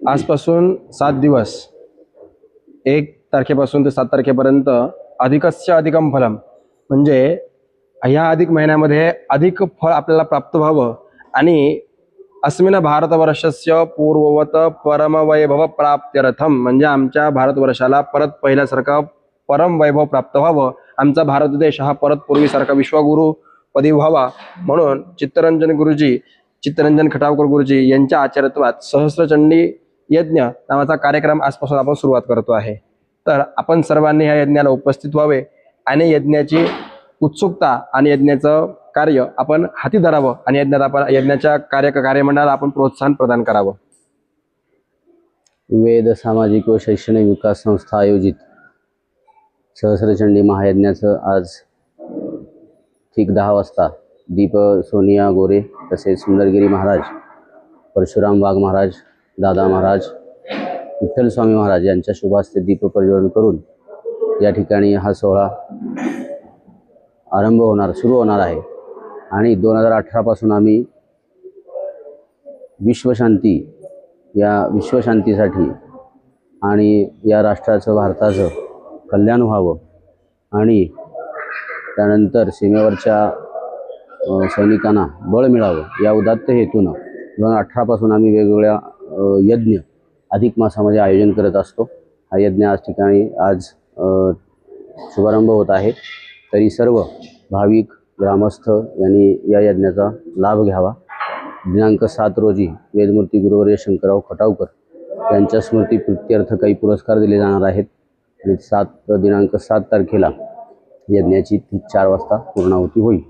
आजपासून 7 दिवस 1 तारखेपासून ते 7 तारखेपर्यंत अधिकस्य अधिकम फलम म्हणजे ह्या अधिक महिन्यामध्ये अधिक फळ आपल्याला प्राप्त व्हावं आणि अस्मिन भारतवर्षस्य पूर्ववत परमवैभव प्राप्त्यर्थम म्हणजे आमच्या भारतवर्षाला परत पहिल्यासारखं परम वैभव प्राप्त व्हावं, आमचा भारत देश हा परत पूर्वीसारखा विश्वगुरु पदी व्हावा म्हणून चित्तरंजन खटावकर गुरुजी यांच्या आचार्यत्वात सहस्त्रचंडी यज्ञ नावाचा कार्यक्रम आजपासून आपण सुरुवात करतो आहे। तर आपण सर्वांनी या यज्ञाला उपस्थित व्हावे आणि यज्ञाची उत्सुकता आणि यज्ञाचं कार्य आपण हाती धरावं आणि यज्ञाच्या कार्यमंडळाला आपण प्रोत्साहन प्रदान करावं। वेद सामाजिक व शैक्षणिक विकास संस्था आयोजित सहस्त्रचंडी महायज्ञाचं आज ठीक 10 वाजता दीप सोनिया गोरे तसेच सुंदरगिरी महाराज, परशुराम वाघ महाराज, दादा महाराज, विठ्ठल स्वामी महाराज यांच्या शुभास्ते दीप प्रज्वलन करून या ठिकाणी हा सोहळा सुरू होणार आहे। आणि 2018 पासून आम्ही विश्वशांतीसाठी आणि या राष्ट्राचं भारताचं कल्याण व्हावं आणि त्यानंतर सीमेवरच्या सैनिकांना बळ मिळावं या उदात्त हेतूनं 2018 पासून आम्ही वेगवेगळ्या यज्ञ अधिक मासामध्ये आयोजन करत असतो। हा यज्ञ आज शुभारंभ होत आहे। तरी सर्व भाविक ग्रामस्थ यांनी या यज्ञाचा लाभ घ्यावा। दिनांक 7 रोजी वेदमूर्ती गुरुवर्य शंकरराव खटावकर यांच्या स्मृती प्रीत्यर्थ काही पुरस्कार दिले जाणार आहेत आणि दिनांक 7 तारखेला यज्ञाची 4 वाजता पूर्णाहुती होईल।